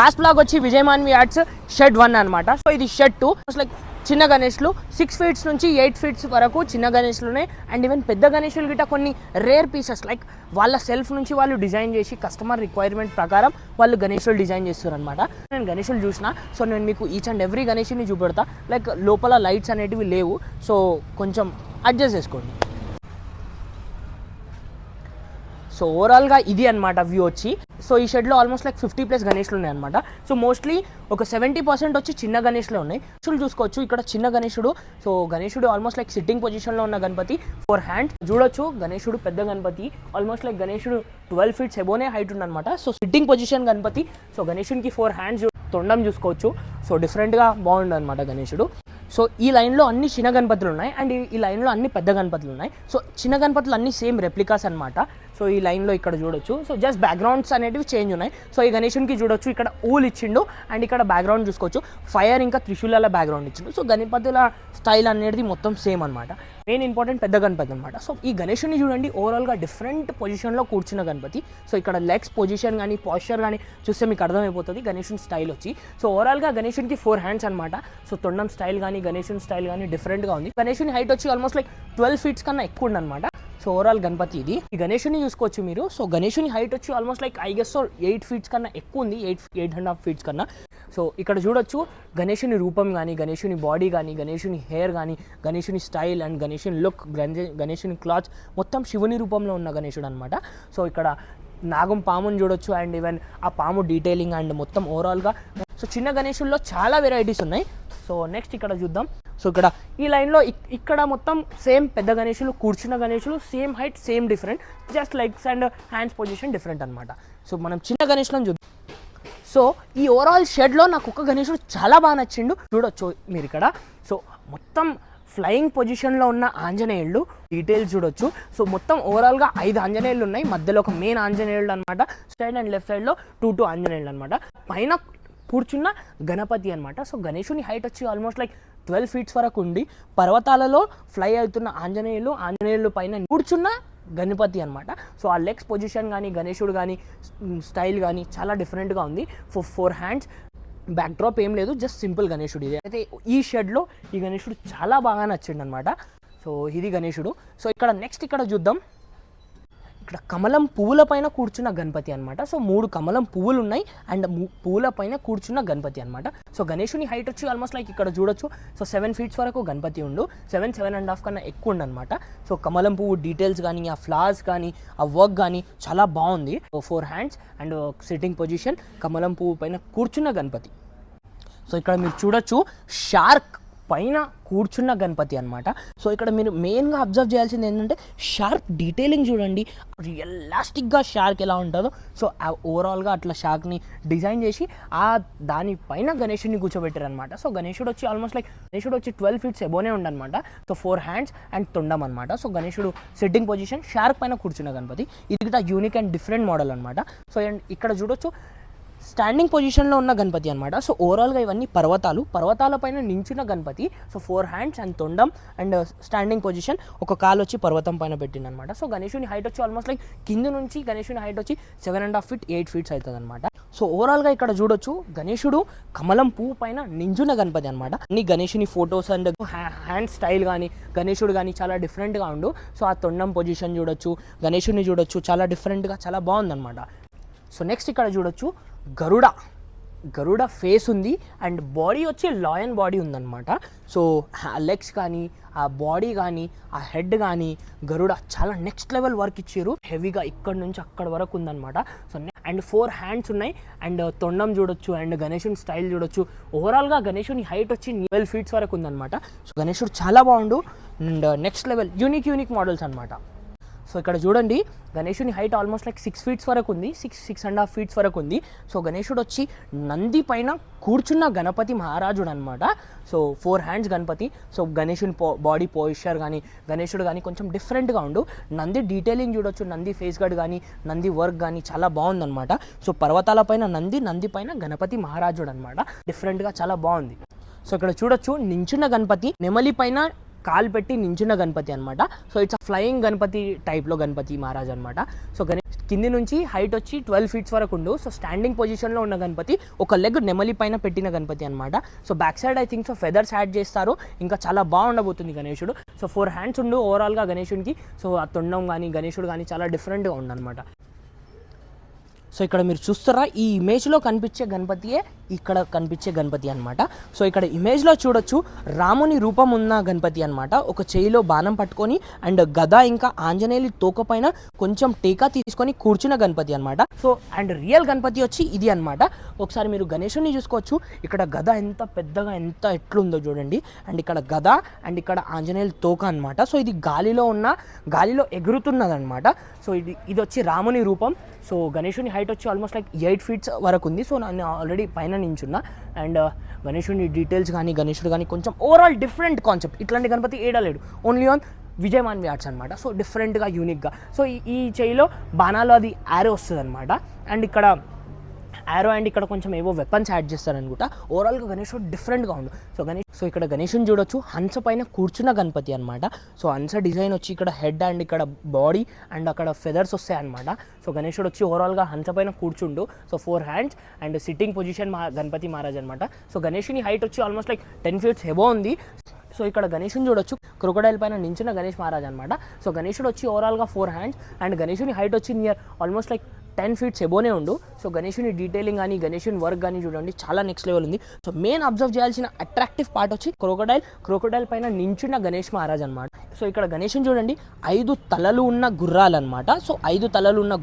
Last blog వచ్చి Vijay Manvi arts shed 1 అనమాట. So ఇది షెడ్ 2. లైక్ చిన్న గణేష్లు 6 ఫీట్స్ నుంచి 8 ఫీట్స్ వరకు చిన్న గణేష్లునే. అండ్ ఈవెన్ పెద్ద గణేషులు గిట్ట కొన్ని రేర్ పీసెస్ లైక్ వాళ్ళ సెల్ఫ్ నుంచి వాళ్ళు డిజైన్ చేసి కస్టమర్ రిక్వైర్మెంట్ ప్రకారం వాళ్ళు గణేషులు డిజైన్ చేస్తారు అనమాట. నేను గణేషులు చూసిన, సో నేను మీకు ఈచ్ అండ్ ఎవ్రీ గణేష్ని చూపెడతా. లైక్ లోపల లైట్స్ అనేటివి లేవు, సో కొంచెం అడ్జస్ట్ చేసుకోండి. సో ఓవరాల్గా ఇది అనమాట వ్యూ వచ్చి. సో ఈ షెడ్లో ఆల్మోస్ట్ లైక్ 50+ గణేష్లు ఉన్నాయి అనమాట. సో మోస్ట్లీ ఒక 70% వచ్చి చిన్న గణేష్లే ఉన్నాయి. చూసుకోవచ్చు ఇక్కడ చిన్న గణేశుడు. సో గణేశుడు ఆల్మోస్ట్ లైక్ సిట్టింగ్ పొజిషన్లో ఉన్న గణపతి, 4 హ్యాండ్స్ చూడొచ్చు. గణేశుడు పెద్ద గణపతి, ఆల్మోస్ట్ లైక్ గణేశుడు 12 ఫీట్స్ ఎబోనే హైట్ ఉందన్నమాట. So sitting position Ganapati. So గణేశునికి 4 హ్యాండ్స్, తొండం చూసుకోవచ్చు. సో డిఫరెంట్గా బాగుంది అనమాట గణేశుడు. సో ఈ లైన్లో అన్ని చిన్న గణపతులు ఉన్నాయి అండ్ ఈ లైన్లో అన్ని పెద్ద గణపతులు ఉన్నాయి. సో చిన్న గణపతులు అన్ని సేమ్ రెప్లికాస్ అనమాట. సో ఈ లైన్లో ఇక్కడ చూడొచ్చు. సో జస్ట్ బ్యాక్గ్రౌండ్స్ అనేటివి చేంజ్ ఉన్నాయి. సో ఈ గణేశునికి చూడొచ్చు ఇక్కడ ఊల్ ఇచ్చిండు అండ్ ఇక్కడ బ్యాక్గ్రౌండ్ చూసుకోవచ్చు ఫైర్ ఇంకా త్రిశూలాల బ్యాక్గ్రౌండ్ ఇచ్చిండు. సో గణపతుల స్టైల్ అనేది మొత్తం సేమ్ అనమాట. మెయిన్ ఇంపార్టెంట్ పెద్ద గణపతి అనమాట. సో ఈ గణేశుని చూడండి ఓవరాల్గా డిఫరెంట్ పొజిషన్లో కూర్చున్న గణపతి. సో ఇక్కడ లెగ్స్ పొజిషన్ కానీ పాస్చర్ కానీ చూస్తే మీకు అర్థమైపోతుంది గణేశుని స్టైల్ వచ్చి. సో ఓవరాల్గా గణేశునికి 4 హ్యాండ్స్ అనమాట. సో తొండం స్టైల్ కానీ గణేశుని స్టైల్ కానీ డిఫరెంట్గా ఉంది. గణేశుని హైట్ వచ్చి ఆల్మోస్ట్ లైక్ 12 ఫీట్స్ కన్నా ఎక్కువ ఉందన్నమాట. సో ఓవరాల్ గణపతి ఇది. ఈ గణేశుని చూసుకోవచ్చు మీరు. సో గణేశుని హైట్ వచ్చి almost like I guess 8 feets కన్నా ఎక్కువ ఉంది, 8.5 ఫీట్స్ కన్నా. సో ఇక్కడ చూడొచ్చు గణేశుని రూపం కానీ గణేశుని బాడీ కానీ గణేశుని హెయిర్ కానీ గణేశుని స్టైల్ అండ్ గణేశుని లుక్ గణేశుని క్లాత్స్ మొత్తం శివుని రూపంలో ఉన్న గణేశుడు అనమాట. సో ఇక్కడ నాగం పాముని చూడొచ్చు అండ్ ఈవెన్ ఆ పాము డీటెయిలింగ్ అండ్ మొత్తం ఓవరాల్గా. సో చిన్న గణేశుల్లో చాలా వెరైటీస్ ఉన్నాయి. సో నెక్స్ట్ ఇక్కడ చూద్దాం. సో ఇక్కడ ఈ లైన్లో ఇక్కడ మొత్తం సేమ్ పెద్ద గణేశులు, కూర్చున్న గణేశులు same height same different, just legs and hands position different అనమాట. సో మనం చిన్న గణేశులను చూద్దాం. సో ఈ ఓవరాల్ షెడ్లో నాకు ఒక గణేశుడు చాలా బాగా నచ్చిండు. చూడొచ్చు మీరు ఇక్కడ. సో మొత్తం ఫ్లయింగ్ పొజిషన్లో ఉన్న ఆంజనేయుళ్ళు డీటెయిల్స్ చూడొచ్చు. సో మొత్తం ఓవరాల్గా 5 ఆంజనేయులు ఉన్నాయి. మధ్యలో ఒక మెయిన్ ఆంజనేయుడు అనమాట. సైడ్ అండ్ లెఫ్ట్ సైడ్లో 2 ఆంజనేయులు అనమాట. పైన కూర్చున్న గణపతి అనమాట. సో గణేశుని హైట్ వచ్చి ఆల్మోస్ట్ లైక్ 12 ఫీట్స్ వరకు ఉండి పర్వతాలలో ఫ్లై అవుతున్న ఆంజనేయులు పైన కూర్చున్న గణపతి అనమాట. సో ఆ లెగ్స్ పొజిషన్ కానీ గణేశుడు కానీ స్టైల్ కానీ చాలా డిఫరెంట్గా ఉంది. 4 హ్యాండ్స్, బ్యాక్ డ్రాప్ ఏం లేదు, జస్ట్ సింపుల్ గణేశుడు ఇది. అయితే ఈ షెడ్లో ఈ గణేశుడు చాలా బాగా నచ్చిండు అనమాట. సో ఇది గణేశుడు. సో ఇక్కడ నెక్స్ట్ ఇక్కడ చూద్దాం. ఇక్కడ కమలం పువ్వుల పైన కూర్చున్న గణపతి అనమాట. సో 3 కమలం పువ్వులు ఉన్నాయి అండ్ పువ్వుల పైన కూర్చున్న గణపతి అనమాట. సో గణేశుని హైట్ వచ్చి ఆల్మోస్ట్ లైక్ ఇక్కడ చూడొచ్చు. సో 7 ఫీట్స్ వరకు గణపతి ఉండు, 7.5 కన్నా ఎక్కువ ఉండనమాట. సో కమలం పువ్వు డీటెయిల్స్ కానీ ఆ ఫ్లవర్స్ కానీ ఆ వర్క్ కానీ చాలా బాగుంది. 4 హ్యాండ్స్ అండ్ సిట్టింగ్ పొజిషన్, కమలం పువ్వు పైన కూర్చున్న గణపతి. సో ఇక్కడ మీరు చూడొచ్చు షార్క్ పైన కూర్చున్న గణపతి అనమాట. సో ఇక్కడ మీరు మెయిన్గా అబ్జర్వ్ చేయాల్సింది ఏంటంటే షార్క్ డీటెయిలింగ్ చూడండి. రియలాస్టిక్గా షార్క్ ఎలా ఉంటుందో సో ఓవరాల్గా అట్లా షార్క్ని డిజైన్ చేసి దానిపైన గణేశుడిని కూర్చోబెట్టారు అనమాట. సో గణేశుడు వచ్చి ఆల్మోస్ట్ లైక్ 12 ఫీట్స్ ఎబోనే ఉండనమాట. సో 4 హ్యాండ్స్ అండ్ తొండం అనమాట. సో గణేశుడు సిట్టింగ్ పొజిషన్, షార్క్ పైన కూర్చున్న గణపతి. ఇది కూడా యూనిక్ అండ్ డిఫరెంట్ మోడల్ అనమాట. సో అండ్ ఇక్కడ చూడొచ్చు స్టాండింగ్ పొజిషన్లో ఉన్న గణపతి అనమాట. సో ఓవరాల్గా ఇవన్నీ పర్వతాల పైన నించున్న గణపతి. సో 4 హ్యాండ్స్ అండ్ తొండం అండ్ స్టాండింగ్ పొజిషన్, ఒక కాలు వచ్చి పర్వతం పైన పెట్టిందనమాట. సో గణేశుని హైట్ వచ్చి ఆల్మోస్ట్ లైక్ కింద నుంచి గణేశుని హైట్ వచ్చి 7.5 ఫీట్ 8 ఫీట్స్ అవుతుంది అనమాట. సో ఓవరాల్గా ఇక్కడ చూడొచ్చు గణేశుడు కమలం పువ్వు పైన నించున్న గణపతి అనమాట. అన్ని గణేశుని ఫొటోస్ అండ్ హ్యాండ్ స్టైల్ కానీ గణేశుడు కానీ చాలా డిఫరెంట్గా ఉండు. సో ఆ తొండం పొజిషన్ చూడొచ్చు, గణేశుని చూడొచ్చు, చాలా డిఫరెంట్గా చాలా బాగుందన్నమాట. సో నెక్స్ట్ ఇక్కడ చూడొచ్చు గరుడ ఫేస్ ఉంది అండ్ బాడీ వచ్చి లాయన్ బాడీ ఉందన్నమాట. సో లెగ్స్ కానీ ఆ బాడీ కానీ ఆ హెడ్ కానీ గరుడ చాలా నెక్స్ట్ లెవెల్ వర్క్ ఇచ్చారు. హెవీగా ఇక్కడ నుంచి అక్కడ వరకు ఉందన్నమాట. సో అండ్ 4 హ్యాండ్స్ ఉన్నాయి అండ్ తొండం చూడొచ్చు అండ్ గణేశుని స్టైల్ చూడొచ్చు. ఓవరాల్గా గణేశుని హైట్ వచ్చి 12 ఫీట్స్ వరకు ఉందన్నమాట. సో గణేశుడు చాలా బాగుండు and next level unique models అనమాట. సో ఇక్కడ చూడండి గణేశుని హైట్ ఆల్మోస్ట్ లైక్ 6 ఫీట్స్ వరకు ఉంది, 6.5 ఫీట్స్ వరకు ఉంది. సో గణేశుడు వచ్చి నంది పైన కూర్చున్న గణపతి మహారాజుడు అనమాట. So 4 hands Ganapati. సో గణేశుని బాడీ పోయిస్చర్ కానీ గణేశుడు కానీ కొంచెం డిఫరెంట్గా ఉండు. నంది డీటెయిలింగ్ చూడొచ్చు, నంది ఫేస్ గార్డ్ కానీ నంది వర్క్ కానీ చాలా బాగుందన్నమాట. సో పర్వతాల పైన నంది పైన గణపతి మహారాజుడు అనమాట. డిఫరెంట్గా చాలా బాగుంది. సో ఇక్కడ చూడొచ్చు నించున్న గణపతి నెమలి పైన కాలు పెట్టి నించున్న గణపతి అనమాట. సో ఇట్స్ ఫ్లయింగ్ గణపతి టైప్లో గణపతి మహారాజ్ అనమాట. సో కింది నుంచి హైట్ వచ్చి 12 ఫీట్స్ వరకు ఉండు. సో స్టాండింగ్ పొజిషన్లో ఉన్న గణపతి, ఒక లెగ్ నెమలి పైన పెట్టిన గణపతి అనమాట. So back side I think so feathers add చేస్తారు, ఇంకా చాలా బాగుండబోతుంది గణేశుడు. సో 4 హ్యాండ్స్ ఉండు ఓవరాల్గా గణేశుడికి. సో ఆ తొండం కానీ గణేశుడు కానీ చాలా డిఫరెంట్గా ఉండనమాట. సో ఇక్కడ మీరు చూస్తారా, ఈ ఇమేజ్లో కనిపించే గణపతియే ఇక్కడ కనిపించే గణపతి అనమాట. సో ఇక్కడ ఇమేజ్లో చూడొచ్చు రాముని రూపం ఉన్న గణపతి అనమాట. ఒక చేయిలో బాణం పట్టుకొని అండ్ గద ఇంకా ఆంజనేయులు తోక పైన కొంచెం టీకా తీసుకొని కూర్చున్న గణపతి అనమాట. సో అండ్ రియల్ గణపతి వచ్చి ఇది అనమాట. ఒకసారి మీరు గణేశుని చూసుకోవచ్చు, ఇక్కడ గద ఎంత పెద్దగా ఎంత ఎట్లుందో చూడండి. అండ్ ఇక్కడ గద అండ్ ఇక్కడ ఆంజనేయులు తోక అనమాట. సో ఇది గాలిలో ఎగురుతున్నదనమాట. సో ఇది వచ్చి రాముని రూపం. సో గణేశుని హైట్ వచ్చి ఆల్మోస్ట్ లైక్ 8 ఫీట్స్ వరకు ఉంది. సో నేను ఆల్రెడీ పైన నించున్నా. అండ్ గణేశుని డీటెయిల్స్ కానీ గణేశుడు కానీ కొంచెం ఓవరాల్ డిఫరెంట్ కాన్సెప్ట్. ఇట్లాంటి గణపతి ఏడలేడు, only on Vijay Manvi arts అనమాట. సో డిఫరెంట్గా యూనిక్గా. సో ఈ చేయిలో బాణాలు అది యారో వస్తుంది అనమాట. అండ్ ఇక్కడ యారో అండ్ ఇక్కడ కొంచెం ఏవో వెపన్స్ యాడ్ చేస్తారనుకుంటా. ఓవరాల్గా గణేశుడు డిఫరెంట్గా ఉండు. సో ఇక్కడ గణేశుని చూడొచ్చు, హంస పైన కూర్చున్న గణపతి అనమాట. సో హంస డిజైన్ వచ్చి ఇక్కడ హెడ్ అండ్ ఇక్కడ బాడీ అండ్ అక్కడ ఫెదర్స్ వస్తాయి అనమాట. సో గణేశుడు వచ్చి ఓవరాల్గా హంస పైన కూర్చుండు. So 4 hands and sitting position Ganapati Maharaj అనమాట. సో గణేశుని హైట్ వచ్చి ఆల్మోస్ట్ లైక్ 10 ఫీట్స్ ఎబో ఉంది. సో ఇక్కడ గణేశుని చూడొచ్చు, క్రొకడైల్ పైన నించిన గణేష్ మహారాజ్ అనమాట. సో గణేశుడు వచ్చి ఓవరాల్గా 4 హ్యాండ్స్ అండ్ గణేశుని హైట్ వచ్చి నియర్ ఆల్మోస్ట్ లైక్ 10 ఫీట్స్ ఎబోనే ఉండు. సో గణేశుని డీటెయిలింగ్ కానీ గణేశుని వర్క్ కానీ చూడండి చాలా నెక్స్ట్ లెవెల్ ఉంది. సో మెయిన్ అబ్జర్వ్ చేయాల్సిన అట్రాక్టివ్ పార్ట్ వచ్చి క్రొకడైల్ పైన నించున్న గణేష్ మహారాజ్ అనమాట. సో ఇక్కడ గణేశుని చూడండి, 5 తలలు ఉన్న గుర్రాలు అనమాట. సో 5 తలలు ఉన్న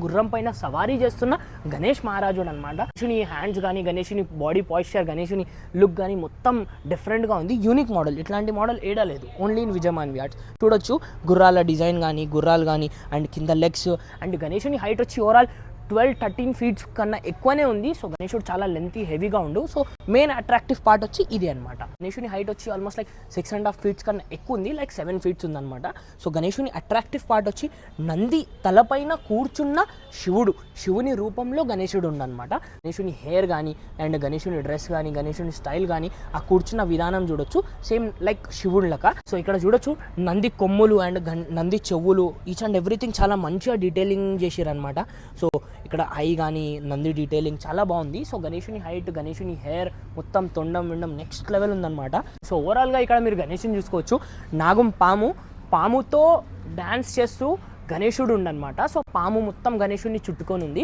గుర్రం పైన సవారీ చేస్తున్న గణేష్ మహారాజుడు అనమాట. గణేశుని హ్యాండ్స్ కానీ గణేశుని బాడీ పాయిస్చర్ గణేశుని లుక్ కానీ మొత్తం డిఫరెంట్గా ఉంది. యూనిక్ మోడల్, ఇట్లాంటి మోడల్ ఏడలేదు, only in Vijay Manvi arts. చూడొచ్చు గుర్రాల డిజైన్ కానీ గుర్రాలు కానీ అండ్ కింద లెగ్స్ అండ్ గణేశుని హైట్ వచ్చి ఓవరాల్ 12-13 ఫీట్స్ కన్నా ఎక్కువనే ఉంది. సో గణేశుడు చాలా లెంతీ హెవీగా ఉండు. సో మెయిన్ అట్రాక్టివ్ పార్ట్ వచ్చి ఇది అనమాట. గణేశుని హైట్ వచ్చి ఆల్మోస్ట్ లైక్ 6.5 ఫీట్స్ కన్నా ఎక్కువ ఉంది, లైక్ 7 ఫీట్స్ ఉందన్నమాట. సో గణేశుని అట్రాక్టివ్ పార్ట్ వచ్చి నంది తలపైన కూర్చున్న శివుని రూపంలో గణేశుడు ఉండనమాట. గణేశుని హెయిర్ కానీ అండ్ గణేశుని డ్రెస్ కానీ గణేశుని స్టైల్ కానీ ఆ కూర్చున్న విధానం చూడొచ్చు సేమ్ లైక్ శివుడు లెక్క. సో ఇక్కడ చూడొచ్చు నంది కొమ్ములు అండ్ నంది చెవులు ఈచ్ అండ్ ఎవ్రీథింగ్ చాలా మంచిగా డీటెయిలింగ్ చేశారనమాట. సో ఇక్కడ ఐ కానీ నంది డీటెయిలింగ్ చాలా బాగుంది. సో గణేశుని హైట్ గణేశుని హెయిర్ మొత్తం తొండం విండం నెక్స్ట్ లెవెల్ ఉందన్నమాట. సో ఓవరాల్గా ఇక్కడ మీరు గణేశుని చూసుకోవచ్చు, నాగం పాముతో డ్యాన్స్ చేస్తూ గణేశుడు ఉండనమాట. సో పాము మొత్తం గణేశుడిని చుట్టుకొని ఉంది.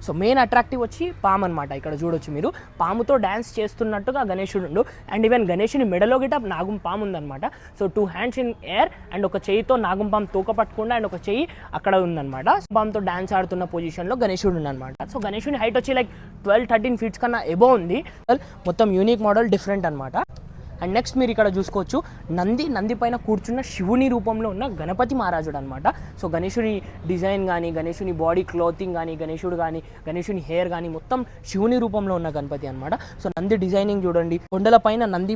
సో మెయిన్ అట్రాక్టివ్ వచ్చి పాము అనమాట. ఇక్కడ చూడొచ్చు మీరు, పాముతో డ్యాన్స్ చేస్తున్నట్టుగా గణేశుడు ఉండు. అండ్ ఈవెన్ గణేశుని మెడలో గిట నాగం పాము ఉందన్నమాట. So 2 hands in air and ఒక చేయితో నాగం పాము తోక పట్టుకుండా అండ్ ఒక చెయ్యి అక్కడ ఉందన్నమాట. పాముతో డ్యాన్స్ ఆడుతున్న పొజిషన్లో గణేశుడు ఉందన్నమాట. సో గణేశుని హైట్ వచ్చి లైక్ 12-13 ఫీట్స్ కన్నా ఎబో ఉంది. మొత్తం యూనిక్ మోడల్ డిఫరెంట్ అనమాట. అండ్ నెక్స్ట్ మీరు ఇక్కడ చూసుకోవచ్చు, నంది పైన కూర్చున్న శివుని రూపంలో ఉన్న గణపతి మహారాజుడు అనమాట. సో గణేశుని డిజైన్ కానీ గణేశుని బాడీ క్లోతింగ్ కానీ గణేశుడు కానీ గణేశుని హెయిర్ కానీ మొత్తం శివుని రూపంలో ఉన్న గణపతి అనమాట. సో నంది డిజైనింగ్ చూడండి, కొండల పైన నంది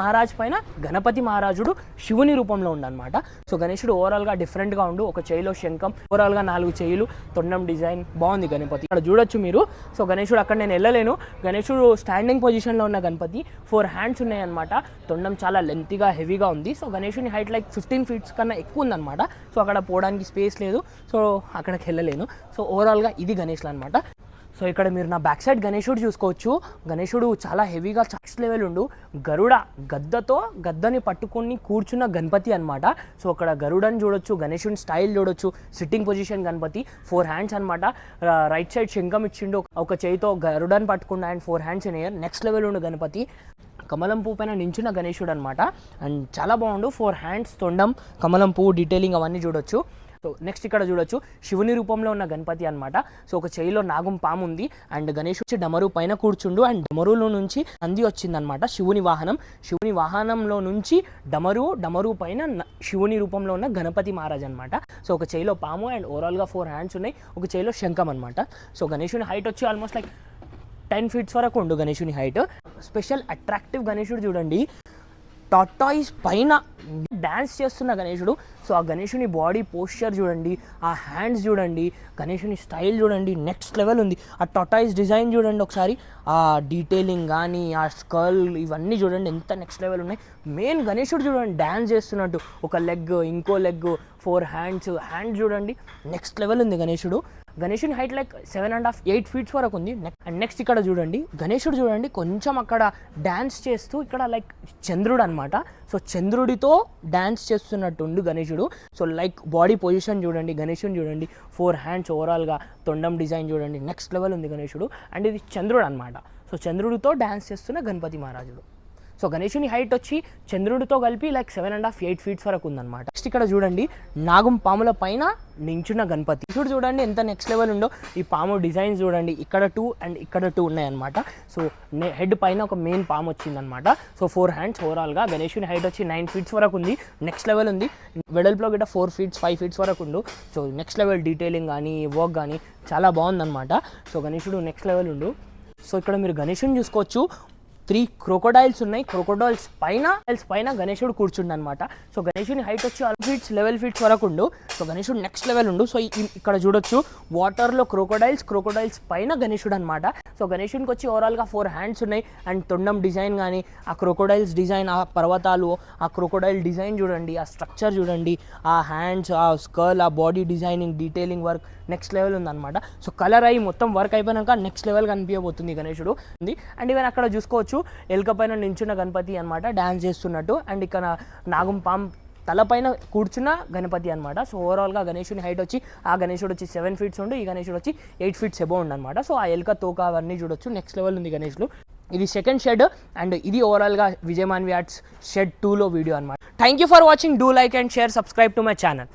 మహారాజ్ పైన గణపతి మహారాజుడు శివుని రూపంలో ఉండనమాట. సో గణేశుడు ఓవరాల్గా డిఫరెంట్గా ఉండు, ఒక చేయిలో శంఖం, ఓవరాల్గా 4 చేయిలు, తొండం డిజైన్ బాగుంది గణపతి. ఇక్కడ చూడొచ్చు మీరు. సో గణేశుడు అక్కడ నేను వెళ్ళలేను, గణేశుడు స్టాండింగ్ పొజిషన్లో ఉన్న గణపతి, 4 హ్యాండ్స్ ఉన్నాయి అనమాట. తొండం చాలా లెంతీగా హెవీగా ఉంది. సో గణేశుని హైట్ లైక్ 15 ఫీట్స్ కన్నా ఎక్కువ ఉందన్నమాట. సో అక్కడ పోవడానికి స్పేస్ లేదు, సో అక్కడికి వెళ్ళలేను. సో ఓవరాల్గా ఇది గణేష్లు అనమాట. సో ఇక్కడ మీరు నా బ్యాక్ సైడ్ గణేశుడు చూసుకోవచ్చు, గణేశుడు చాలా హెవీగా నెక్స్ట్ లెవెల్ ఉండు. గద్దని పట్టుకొని కూర్చున్న గణపతి అనమాట. సో అక్కడ గరుడని చూడొచ్చు, గణేశుని స్టైల్ చూడొచ్చు, సిట్టింగ్ పొజిషన్ గణపతి, 4 హ్యాండ్స్ అనమాట. రైట్ సైడ్ శంఖం ఇచ్చిండు, ఒక చేయితో గరుడని పట్టుకున్న and 4 hands in air. Next level ఉండు గణపతి. కమలం పువ్వు పైన నించున్న గణేశుడు అనమాట. అండ్ చాలా బాగుండు, 4 హ్యాండ్స్, తొండం, కమలం పువ్వు డీటెయిలింగ్ అవన్నీ చూడొచ్చు. సో నెక్స్ట్ ఇక్కడ చూడొచ్చు శివుని రూపంలో ఉన్న గణపతి అనమాట. సో ఒక చేయిలో నాగం పాము ఉంది అండ్ గణేష్ వచ్చి డమరు పైన కూర్చుండు అండ్ డమరులో నుంచి నంది వచ్చిందనమాట, శివుని వాహనంలో నుంచి డమరు పైన శివుని రూపంలో ఉన్న గణపతి మహారాజ్ అనమాట. సో ఒక చేయిలో పాము అండ్ ఓవరాల్గా 4 హ్యాండ్స్ ఉన్నాయి, ఒక చేయిలో శంఖం అనమాట. సో గణేశుని హైట్ వచ్చి ఆల్మోస్ట్ లైక్ 10 ఫీట్స్ వరకు ఉండు గణేశుని హైట్. స్పెషల్ అట్రాక్టివ్ గణేశుడు చూడండి, టార్టాయిస్ పైన డ్యాన్స్ చేస్తున్న గణేశుడు. సో ఆ గణేశుని బాడీ పోస్చర్ చూడండి, ఆ హ్యాండ్స్ చూడండి, గణేశుని స్టైల్ చూడండి, నెక్స్ట్ లెవెల్ ఉంది. ఆ టార్టాయిస్ డిజైన్ చూడండి ఒకసారి, ఆ డీటెయిలింగ్ కానీ ఆ స్కల్ ఇవన్నీ చూడండి ఎంత నెక్స్ట్ లెవెల్ ఉన్నాయి. మెయిన్ గణేశుడు చూడండి డ్యాన్స్ చేస్తున్నట్టు, ఒక లెగ్ ఇంకో లెగ్ 4 హ్యాండ్స్ చూడండి నెక్స్ట్ లెవెల్ ఉంది గణేశుడు. గణేశుని హైట్ లైక్ 7.5 8 ఫీట్స్ వరకు ఉంది. అండ్ నెక్స్ట్ ఇక్కడ చూడండి గణేశుడు చూడండి కొంచెం అక్కడ డ్యాన్స్ చేస్తూ, ఇక్కడ లైక్ చంద్రుడు అనమాట. సో చంద్రుడితో డ్యాన్స్ చేస్తున్నట్టు ఉంది గణేశుడు. సో లైక్ బాడీ పొజిషన్ చూడండి, గణేశుని చూడండి 4 హ్యాండ్స్ ఓవరాల్గా, తొండం డిజైన్ చూడండి నెక్స్ట్ లెవెల్ ఉంది గణేశుడు. అండ్ ఇది చంద్రుడు అనమాట. సో చంద్రుడితో డ్యాన్స్ చేస్తున్న గణపతి మహారాజుడు. సో గణేశుని హైట్ వచ్చి చంద్రుడితో కలిపి లైక్ 7.5 8 ఫీట్స్ వరకు ఉందన్నమాట. నెక్స్ట్ ఇక్కడ చూడండి నాగం పాముల పైన నించున్న గణపతి చూడండి ఎంత నెక్స్ట్ లెవెల్ ఉందో. ఈ పాము డిజైన్స్ చూడండి, ఇక్కడ 2 అండ్ ఇక్కడ 2 ఉన్నాయన్నమాట. సో హెడ్ పైన ఒక మెయిన్ పాము వచ్చిందనమాట. సో 4 హ్యాండ్స్ ఓవరాల్గా. గణేశుని హైట్ వచ్చి 9 ఫీట్స్ వరకు ఉంది, నెక్స్ట్ లెవెల్ ఉంది. వెడల్పులో గిట్ట 4 ఫీట్స్ 5 ఫీట్స్ వరకు ఉండు. సో నెక్స్ట్ లెవెల్ డీటెయిలింగ్ కానీ వర్క్ కానీ చాలా బాగుందన్నమాట. సో గణేశుడు నెక్స్ట్ లెవెల్ ఉండు. సో ఇక్కడ మీరు గణేశుని చూసుకోవచ్చు, 3 క్రోకోడైల్స్ ఉన్నాయి. క్రోకోడైల్స్ పైన గణేశుడు కూర్చుండు అనమాట. సో గణేశుని హైట్ వచ్చి 11 ఫీట్స్ వరకు ఉండు. సో గణేశుడు నెక్స్ట్ లెవెల్ ఉండు. సో ఇక్కడ చూడొచ్చు వాటర్లో క్రోకోడైల్స్ పైన గణేశుడు అనమాట. సో గణేశునికి వచ్చి ఓవరాల్గా 4 హ్యాండ్స్ ఉన్నాయి. అండ్ తొండం డిజైన్ కానీ ఆ క్రోకోడైల్స్ డిజైన్, ఆ పర్వతాలు, ఆ క్రోకోడైల్ డిజైన్ చూడండి, ఆ స్ట్రక్చర్ చూడండి, ఆ హ్యాండ్స్, ఆ స్కర్ల్, ఆ body designing, detailing work next level ఉందన్నమాట. సో కలర్ అయ్యి మొత్తం వర్క్ అయిపోయాక నెక్స్ట్ లెవెల్ కనిపించబోతుంది గణేశుడు ఉంది. అండ్ ఈవెన్ అక్కడ చూసుకోవచ్చు ఎలుక పైన నించున్న గణపతి అనమాట డ్యాన్స్ చేస్తున్నట్టు. అండ్ ఇక్కడ నాగం పామ్ తలపైన కూర్చున్న గణపతి అనమాట. సో ఓవరాల్గా గణేశుని హైట్ వచ్చి ఆ గణేశుడు వచ్చి 7 ఫీట్స్ ఉండు, ఈ గణేశుడు వచ్చి 8 ఫీట్స్ ఎబో ఉండు అనమాట. సో ఆ ఎలుక తోక అవన్నీ చూడొచ్చు నెక్స్ట్ లెవెల్ ఉంది గణేశుడు. ఇది సెకండ్ షెడ్ అండ్ ఇది ఓవరాల్గా విజయ్ మాన్వి ఆర్ట్స్ షెడ్ 2లో వీడియో అనమాట. Thank you for watching. Do like and share, subscribe to my channel.